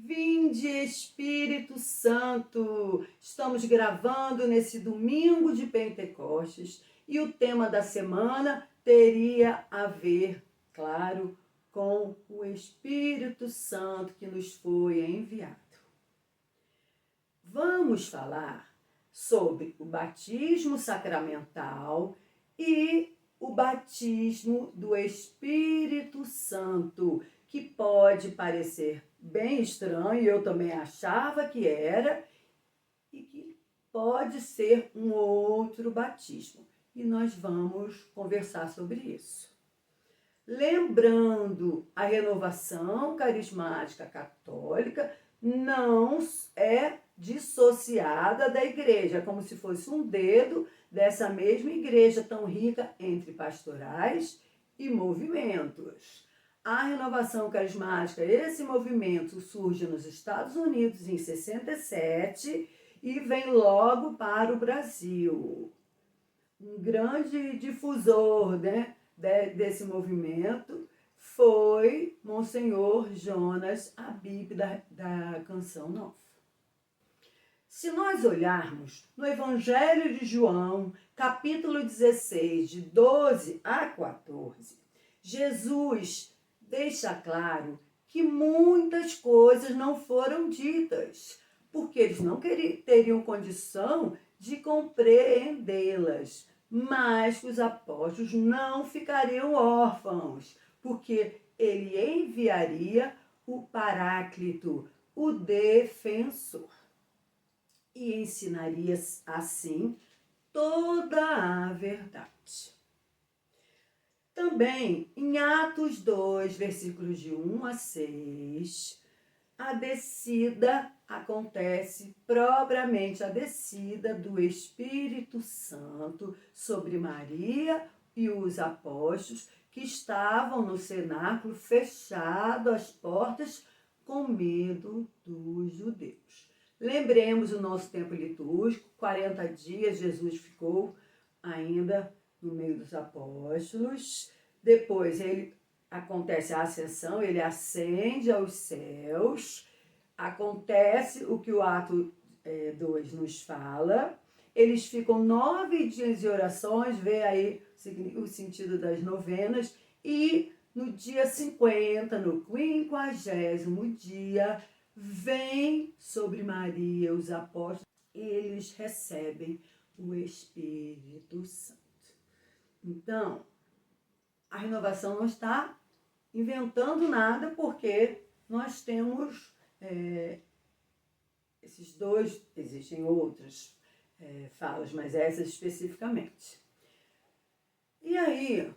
Vinde, Espírito Santo! Estamos gravando nesse domingo de Pentecostes e o tema da semana teria a ver, claro, com o Espírito Santo que nos foi enviado. Vamos falar sobre o batismo sacramental e o batismo do Espírito Santo, que pode parecer bem estranho, eu também achava que era, e que pode ser um outro batismo. E nós vamos conversar sobre isso. Lembrando, a renovação carismática católica não é dissociada da igreja, como se fosse um dedo dessa mesma igreja tão rica entre pastorais e movimentos. A renovação carismática, esse movimento surge nos Estados Unidos em 67 e vem logo para o Brasil. Um grande difusor, desse movimento foi Monsenhor Jonas Abib da Canção Nova. Se nós olharmos no Evangelho de João, capítulo 16, de 12 a 14, Jesus deixa claro que muitas coisas não foram ditas, porque eles não teriam condição de compreendê-las, mas os apóstolos não ficariam órfãos, porque ele enviaria o Paráclito, o defensor, e ensinaria assim toda a verdade. Também, em Atos 2, versículos de 1 a 6, a descida acontece propriamente, a descida do Espírito Santo sobre Maria e os apóstolos que estavam no cenáculo fechado as portas com medo dos judeus. Lembremos o nosso tempo litúrgico, 40 dias Jesus ficou ainda no meio dos apóstolos. Depois acontece a ascensão, ele ascende aos céus, acontece o que o Ato 2 nos fala, eles ficam 9 dias de orações, vê aí o sentido das novenas, e no dia 50, no 50º dia, vem sobre Maria os apóstolos, eles recebem o Espírito Santo. Então, a renovação não está inventando nada, porque nós temos esses dois, existem outras falas, mas essas especificamente. E aí,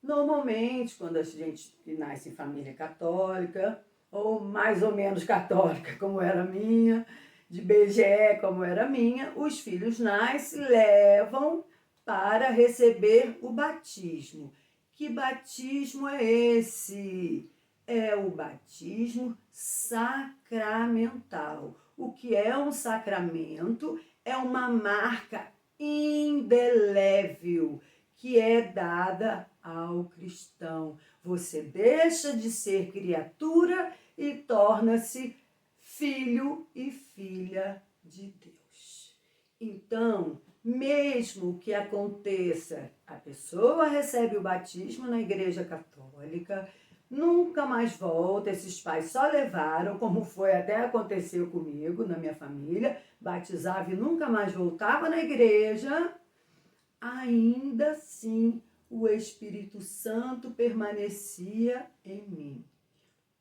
normalmente, quando a gente nasce em família católica, ou mais ou menos católica, como era a minha, de BGE, como era a minha, os filhos nascem, levam para receber o batismo. Que batismo é esse? É o batismo sacramental. O que é um sacramento? É uma marca indelével que é dada ao cristão. Você deixa de ser criatura e torna-se filho e filha de Deus. Então, mesmo que aconteça, a pessoa recebe o batismo na Igreja Católica, nunca mais volta, esses pais só levaram, como foi até aconteceu comigo, na minha família, batizava e nunca mais voltava na igreja, ainda assim o Espírito Santo permanecia em mim,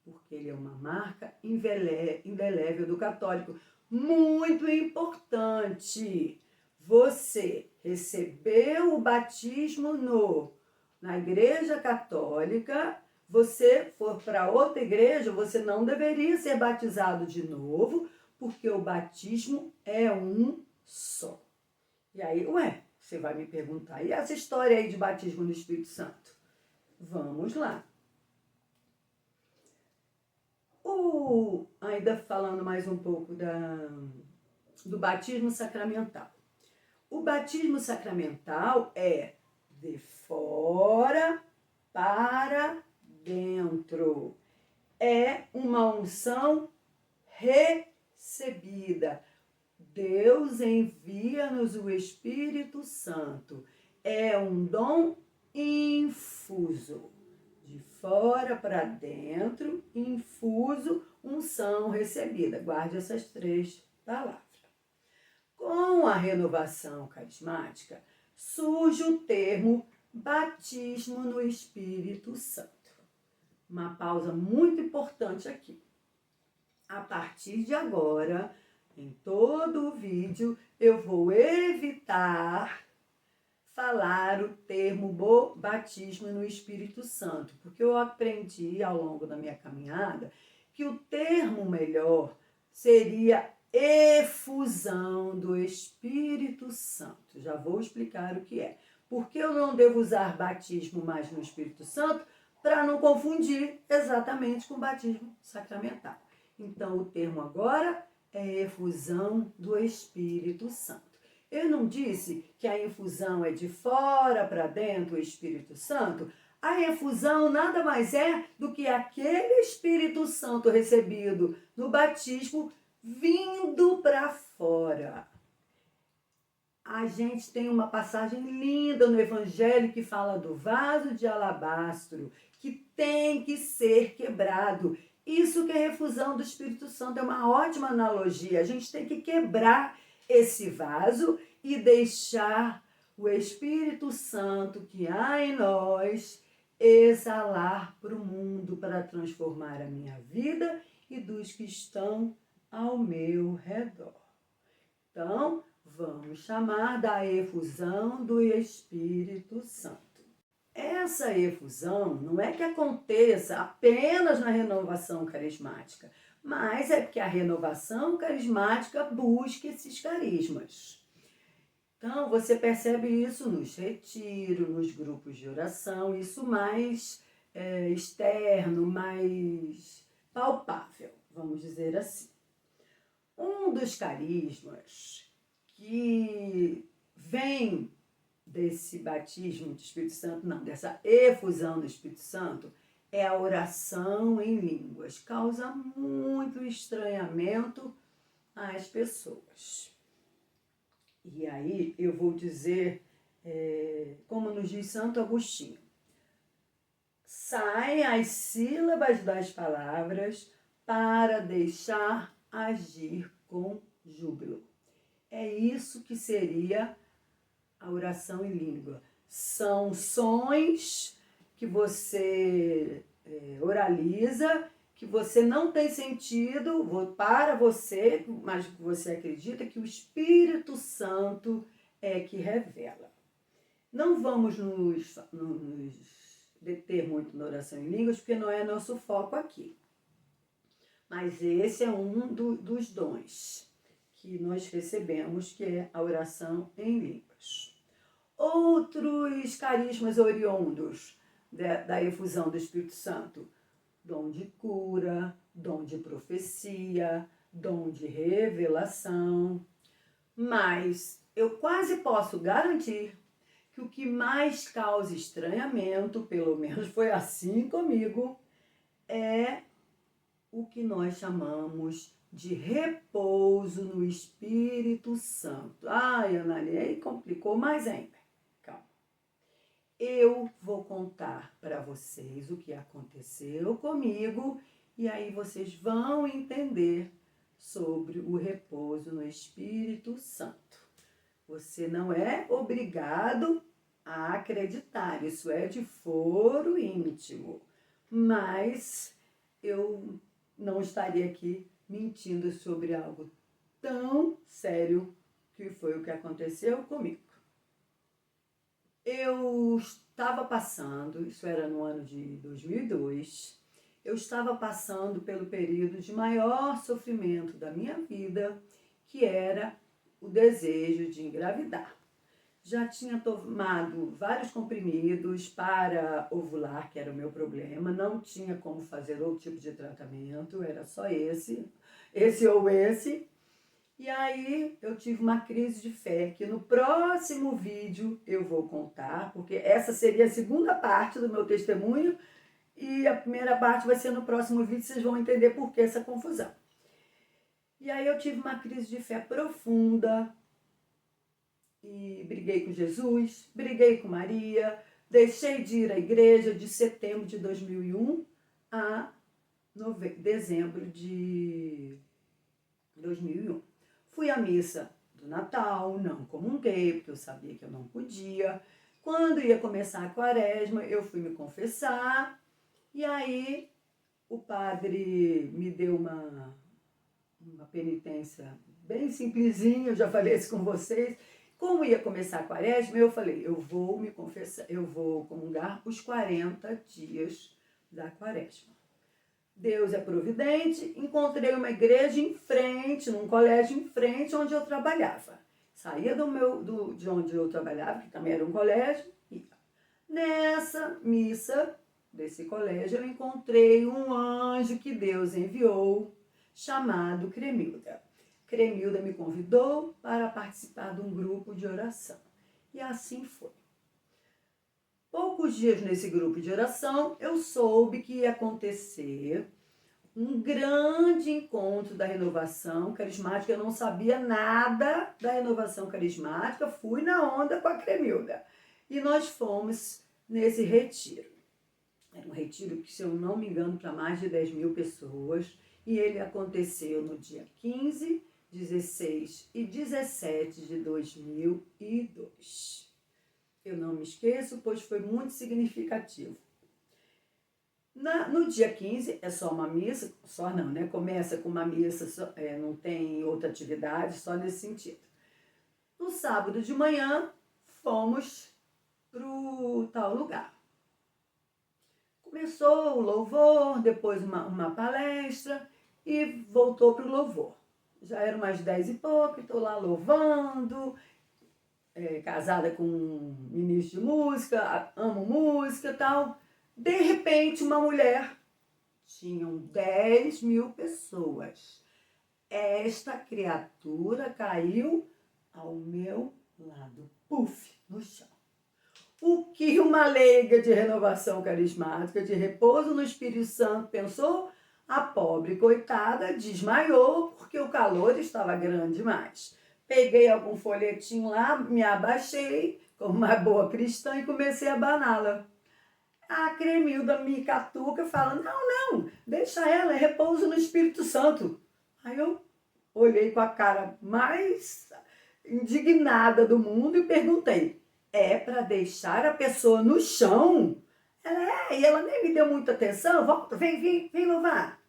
porque ele é uma marca indelével do católico. Muito importante, você recebeu o batismo na Igreja Católica, você for para outra igreja, você não deveria ser batizado de novo, porque o batismo é um só. E aí, você vai me perguntar, e essa história aí de batismo no Espírito Santo? Vamos lá. Ainda falando mais um pouco do batismo sacramental. O batismo sacramental é de fora para dentro. É uma unção recebida. Deus envia-nos o Espírito Santo. É um dom infuso. De fora para dentro, infuso, unção recebida. Guarde essas 3 palavras. Com a renovação carismática, surge o termo batismo no Espírito Santo. Uma pausa muito importante aqui. A partir de agora, em todo o vídeo, eu vou evitar falar o termo batismo no Espírito Santo, porque eu aprendi ao longo da minha caminhada que o termo melhor seria efusão do Espírito Santo. Já vou explicar o que é. Por que eu não devo usar batismo mais no Espírito Santo? Para não confundir exatamente com batismo sacramental. Então, o termo agora é efusão do Espírito Santo. Eu não disse que a infusão é de fora para dentro o Espírito Santo? A efusão nada mais é do que aquele Espírito Santo recebido no batismo vindo para fora. A gente tem uma passagem linda no Evangelho que fala do vaso de alabastro que tem que ser quebrado. Isso que é refusão do Espírito Santo, é uma ótima analogia. A gente tem que quebrar esse vaso e deixar o Espírito Santo que há em nós exalar para o mundo, para transformar a minha vida e dos que estão ao meu redor. Então, vamos chamar da efusão do Espírito Santo. Essa efusão não é que aconteça apenas na renovação carismática, mas é porque a renovação carismática busca esses carismas. Então, você percebe isso nos retiros, nos grupos de oração, isso mais externo, mais palpável, vamos dizer assim. Um dos carismas que vem desse batismo do Espírito Santo, não, dessa efusão do Espírito Santo, é a oração em línguas. Causa muito estranhamento às pessoas. E aí eu vou dizer, como nos diz Santo Agostinho, saem as sílabas das palavras para deixar agir com júbilo. É isso que seria a oração em língua. São sons que você oraliza, que você não tem sentido para você, mas que você acredita que o Espírito Santo é que revela. Não vamos nos deter muito na oração em línguas, porque não é nosso foco aqui. Mas esse é um dos dons que nós recebemos, que é a oração em línguas. Outros carismas oriundos da efusão do Espírito Santo: dom de cura, dom de profecia, dom de revelação. Mas eu quase posso garantir que o que mais causa estranhamento, pelo menos foi assim comigo, é o que nós chamamos de repouso no Espírito Santo. Ai, Anali, aí complicou mais ainda. Calma. Eu vou contar para vocês o que aconteceu comigo e aí vocês vão entender sobre o repouso no Espírito Santo. Você não é obrigado a acreditar, isso é de foro íntimo, mas eu não estaria aqui mentindo sobre algo tão sério que foi o que aconteceu comigo. Eu estava passando, isso era no ano de 2002, eu estava passando pelo período de maior sofrimento da minha vida, que era o desejo de engravidar. Já tinha tomado vários comprimidos para ovular, que era o meu problema, não tinha como fazer outro tipo de tratamento, era só esse ou esse. E aí eu tive uma crise de fé, que no próximo vídeo eu vou contar, porque essa seria a segunda parte do meu testemunho, e a primeira parte vai ser no próximo vídeo, vocês vão entender por que essa confusão. E aí eu tive uma crise de fé profunda e briguei com Jesus, briguei com Maria, deixei de ir à igreja de setembro de 2001 a dezembro de 2001. Fui à missa do Natal, não comunguei, porque eu sabia que eu não podia. Quando ia começar a quaresma, eu fui me confessar, e aí o padre me deu uma penitência bem simplesinha, eu já falei isso com vocês. Como ia começar a quaresma, eu falei, eu vou me confessar, eu vou comungar os 40 dias da quaresma. Deus é providente, encontrei uma igreja em frente, num colégio em frente onde eu trabalhava. Saía de onde eu trabalhava, que também era um colégio, e nessa missa desse colégio eu encontrei um anjo que Deus enviou, chamado Cremilda. Cremilda me convidou para participar de um grupo de oração. E assim foi. Poucos dias nesse grupo de oração, eu soube que ia acontecer um grande encontro da renovação carismática. Eu não sabia nada da renovação carismática, fui na onda com a Cremilda. E nós fomos nesse retiro. Era um retiro que, se eu não me engano, para mais de 10 mil pessoas. E ele aconteceu no dia 15, 16 e 17 de 2002. Eu não me esqueço, pois foi muito significativo. No dia 15 é só uma missa, só não, né? Começa com uma missa, não tem outra atividade, só nesse sentido. No sábado de manhã, fomos para o tal lugar. Começou o louvor, depois uma palestra e voltou para o louvor. Já eram umas 10 e pouco, estou lá louvando, casada com um ministro de música, amo música e tal. De repente, uma mulher, tinham 10 mil pessoas. Esta criatura caiu ao meu lado, puf, no chão. O que uma leiga de renovação carismática, de repouso no Espírito Santo, pensou? A pobre coitada desmaiou porque o calor estava grande demais. Peguei algum folhetinho lá, me abaixei, como uma boa cristã, e comecei a abaná-la. A Cremilda me catuca, fala, não, deixa ela, é repouso no Espírito Santo. Aí eu olhei com a cara mais indignada do mundo e perguntei, é para deixar a pessoa no chão? E ela nem me deu muita atenção, volta, vem louvar.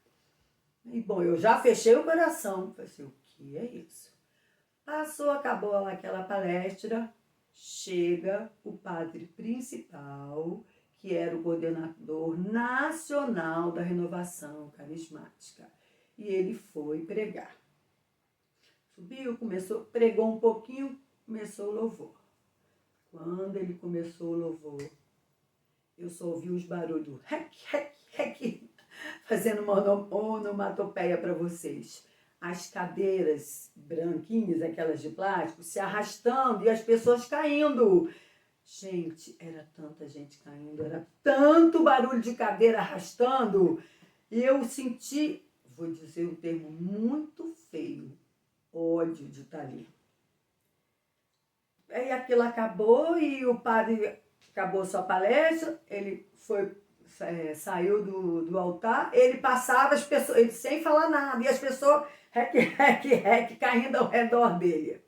E bom, eu já fechei o coração, falei assim, o que é isso? Passou, acabou aquela palestra, chega o padre principal, que era o coordenador nacional da renovação carismática. E ele foi pregar. Subiu, pregou um pouquinho, começou o louvor. Quando ele começou o louvor, eu só ouvi os barulhos, rec, fazendo uma onomatopeia para vocês. As cadeiras branquinhas, aquelas de plástico, se arrastando e as pessoas caindo. Gente, era tanta gente caindo, era tanto barulho de cadeira arrastando. E eu senti, vou dizer um termo muito feio, ódio de estar ali. Aí aquilo acabou e o padre acabou sua palestra, ele saiu do altar, ele passava as pessoas, ele sem falar nada, e as pessoas rec, caindo ao redor dele.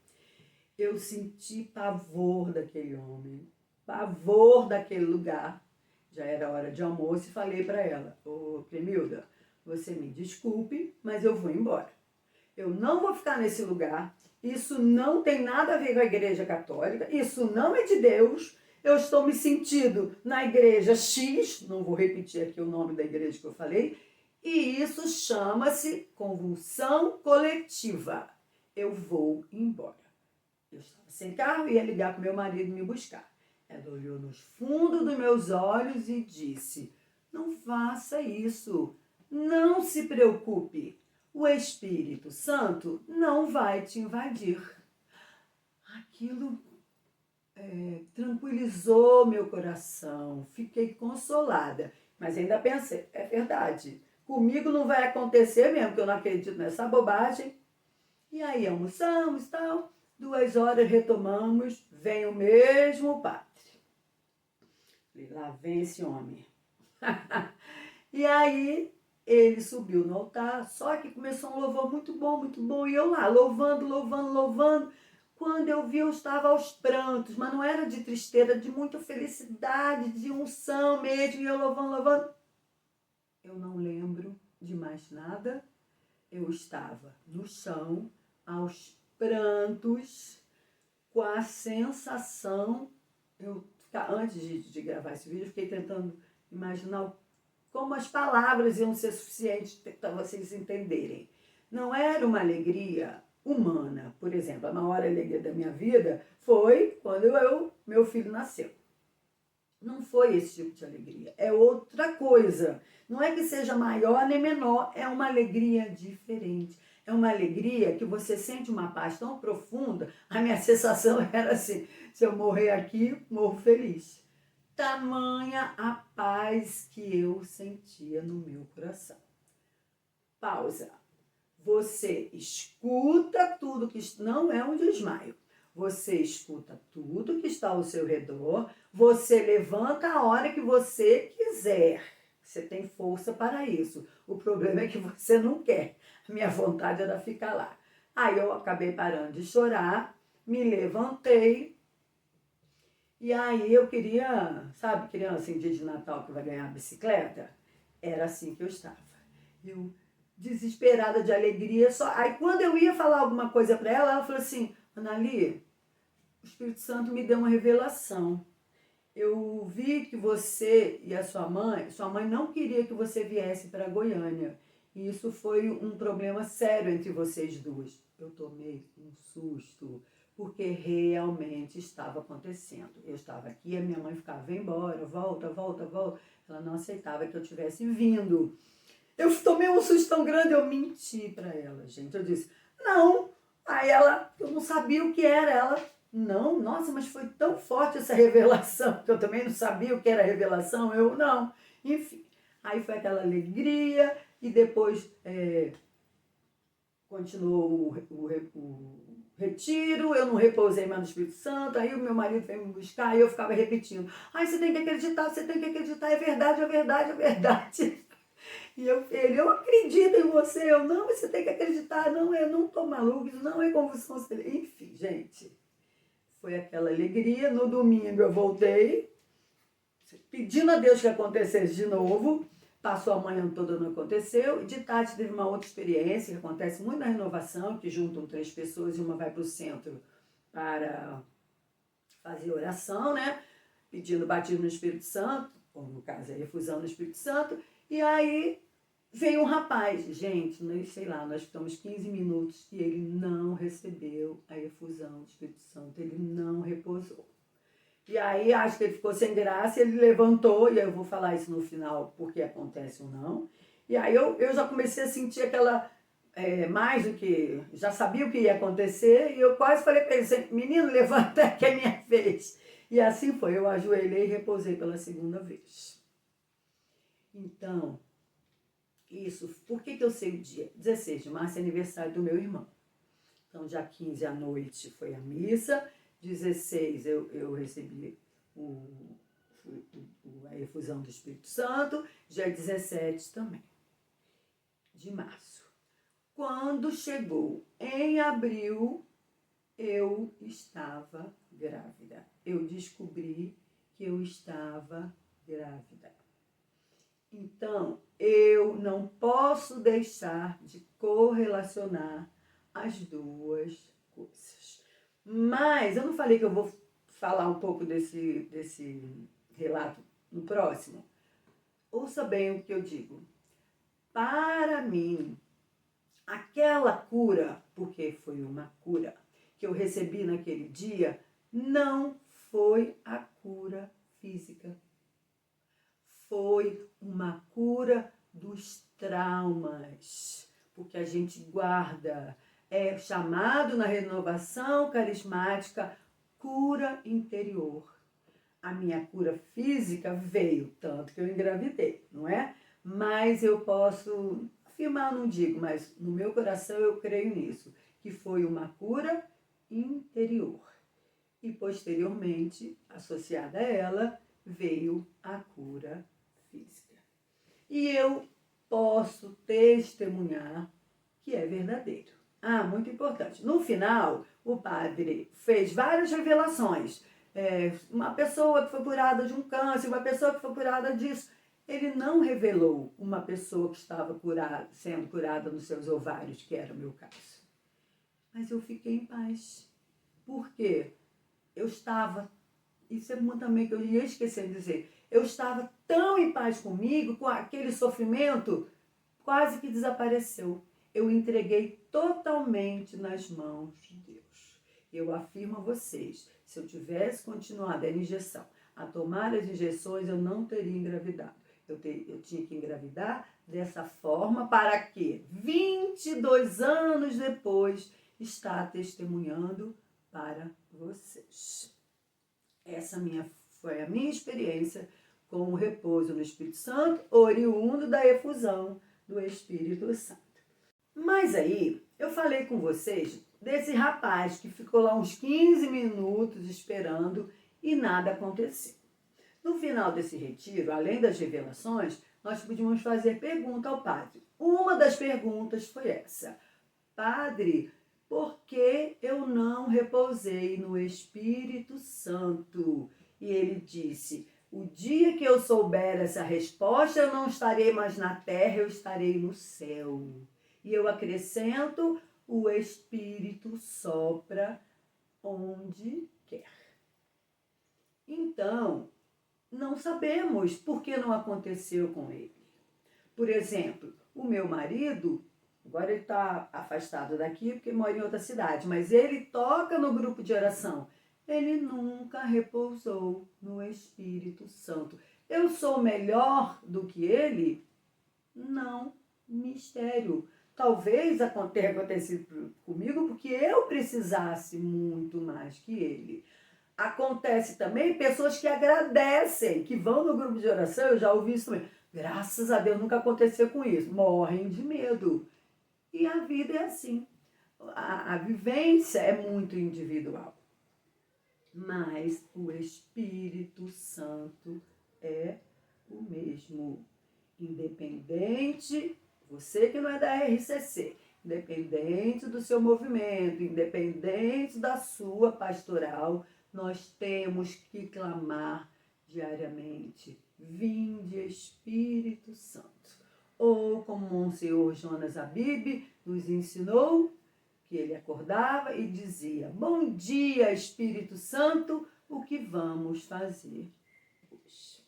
Eu senti pavor daquele homem, pavor daquele lugar. Já era hora de almoço e falei para ela, ô Cremilda, você me desculpe, mas eu vou embora. Eu não vou ficar nesse lugar, isso não tem nada a ver com a Igreja Católica, isso não é de Deus, eu estou me sentindo na igreja X, não vou repetir aqui o nome da igreja que eu falei, e isso chama-se convulsão coletiva. Eu vou embora. Eu estava sem carro, ia ligar para meu marido me buscar. Ela olhou nos fundos dos meus olhos e disse, não faça isso, não se preocupe, o Espírito Santo não vai te invadir. Aquilo tranquilizou meu coração, fiquei consolada, mas ainda pensei, é verdade, comigo não vai acontecer mesmo, que eu não acredito nessa bobagem, E aí almoçamos e tal, 2 horas retomamos, vem o mesmo padre. Falei, lá vem esse homem. E aí ele subiu no altar, só que começou um louvor muito bom, e eu lá, louvando, louvando, louvando. Quando eu vi, eu estava aos prantos, mas não era de tristeza, de muita felicidade, de unção mesmo, e eu louvando, louvando. Eu não lembro de mais nada, eu estava no chão, aos prantos, com a sensação, antes de gravar esse vídeo, eu fiquei tentando imaginar como as palavras iam ser suficientes para vocês entenderem. Não era uma alegria humana, por exemplo, a maior alegria da minha vida foi quando meu filho nasceu. Não foi esse tipo de alegria, é outra coisa. Não é que seja maior nem menor, é uma alegria diferente. É uma alegria que você sente uma paz tão profunda. A minha sensação era assim, se eu morrer aqui, morro feliz. Tamanha a paz que eu sentia no meu coração. Pausa. Você escuta tudo que não é um desmaio. Você escuta tudo que está ao seu redor. Você levanta a hora que você quiser. Você tem força para isso. O problema é que você não quer. A minha vontade era ficar lá. Aí eu acabei parando de chorar, me levantei. E aí eu queria, sabe, criança em dia de Natal que vai ganhar a bicicleta? Era assim que eu estava. Eu desesperada de alegria. Aí quando eu ia falar alguma coisa para ela, ela falou assim, Anali, o Espírito Santo me deu uma revelação. Eu vi que você e a sua mãe não queria que você viesse para Goiânia. E isso foi um problema sério entre vocês duas. Eu tomei um susto, porque realmente estava acontecendo. Eu estava aqui, a minha mãe ficava, vem embora, volta, volta, volta. Ela não aceitava que eu tivesse vindo. Eu tomei um susto tão grande, eu menti para ela, gente. Eu disse, não. Aí eu não sabia o que era. Ela, não, nossa, mas foi tão forte essa revelação, que eu também não sabia o que era revelação. Eu, não. Enfim, aí foi aquela alegria e depois continuou o retiro, eu não repousei mais no Espírito Santo, aí o meu marido veio me buscar e eu ficava repetindo, ai, você tem que acreditar, é verdade, é verdade, é verdade. E eu acredito em você, eu não, você tem que acreditar, não, eu não tô maluco, isso não é convulsão cerebral. Enfim, gente, foi aquela alegria. No domingo eu voltei, pedindo a Deus que acontecesse de novo, passou a manhã toda, não aconteceu. De tarde teve uma outra experiência, que acontece muito na renovação, que juntam 3 pessoas e uma vai para o centro para fazer oração, né? Pedindo batismo no Espírito Santo, ou no caso, a efusão no Espírito Santo. E aí veio um rapaz, gente, sei lá, nós ficamos 15 minutos e ele não recebeu a efusão do Espírito Santo, ele não repousou. E aí acho que ele ficou sem graça, ele levantou, e eu vou falar isso no final, porque acontece ou não. E aí eu já comecei a sentir aquela, mais do que, já sabia o que ia acontecer, e eu quase falei para ele assim, menino, levanta que é minha vez. E assim foi, eu ajoelhei e repousei pela segunda vez. Então, isso, por que eu sei o dia? 16 de março é aniversário do meu irmão. Então, dia 15 à noite foi a missa, 16 eu recebi a efusão do Espírito Santo, dia 17 também, de março. Quando chegou em abril, eu estava grávida. Eu descobri que eu estava grávida. Então, eu não posso deixar de correlacionar as duas coisas. Mas eu não falei que eu vou falar um pouco desse relato no próximo? Ouça bem o que eu digo. Para mim, aquela cura, porque foi uma cura que eu recebi naquele dia, não foi a cura física. Foi uma cura dos traumas, porque a gente guarda, é chamado na renovação carismática cura interior. A minha cura física veio, tanto que eu engravidei, não é? Mas eu posso afirmar, não digo, mas no meu coração eu creio nisso. que foi uma cura interior. E posteriormente, associada a ela, veio a cura física. E eu posso testemunhar que é verdadeiro. Muito importante. No final, o padre fez várias revelações. Uma pessoa que foi curada de um câncer, uma pessoa que foi curada disso. Ele não revelou uma pessoa que estava sendo curada nos seus ovários, que era o meu caso. Mas eu fiquei em paz. Por quê? Eu estava, isso é também que eu ia esquecer de dizer, eu estava tão em paz comigo, com aquele sofrimento, quase que desapareceu. Eu entreguei totalmente nas mãos de Deus. Eu afirmo a vocês, se eu tivesse continuado a injeção, a tomar as injeções, eu não teria engravidado. Eu tinha que engravidar dessa forma para que 22 anos depois estar testemunhando para vocês. Essa foi a minha experiência com o repouso no Espírito Santo, oriundo da efusão do Espírito Santo. Mas aí, eu falei com vocês desse rapaz que ficou lá uns 15 minutos esperando e nada aconteceu. No final desse retiro, além das revelações, nós podíamos fazer pergunta ao padre. Uma das perguntas foi essa: Padre, por que eu não repousei no Espírito Santo? E ele disse: o dia que eu souber essa resposta, eu não estarei mais na terra, eu estarei no céu. E eu acrescento: o Espírito sopra onde quer. Então, não sabemos por que não aconteceu com ele. Por exemplo, o meu marido, agora ele está afastado daqui porque mora em outra cidade, mas ele toca no grupo de oração. Ele nunca repousou no Espírito Santo. Eu sou melhor do que ele? Não, mistério. Talvez tenha acontecido comigo porque eu precisasse muito mais que ele. Acontece também pessoas que agradecem, que vão no grupo de oração, eu já ouvi isso também. Graças a Deus nunca aconteceu com isso. Morrem de medo. E a vida é assim. A vivência é muito individual. Mas o Espírito Santo é o mesmo. Independente, você que não é da RCC, independente do seu movimento, independente da sua pastoral, nós temos que clamar diariamente: vinde Espírito Santo. Ou como o Monsenhor Jonas Abib nos ensinou, que ele acordava e dizia: bom dia, Espírito Santo, o que vamos fazer hoje?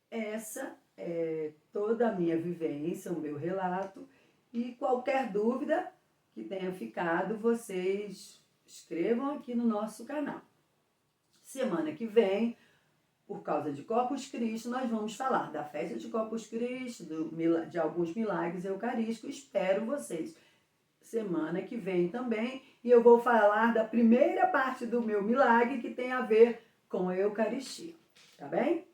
Essa é toda a minha vivência, o meu relato, e qualquer dúvida que tenha ficado, vocês escrevam aqui no nosso canal. Semana que vem, por causa de Corpus Christi, nós vamos falar da festa de Corpus Christi, de alguns milagres eucarísticos. Espero vocês semana que vem também. E eu vou falar da primeira parte do meu milagre, que tem a ver com a Eucaristia. Tá bem?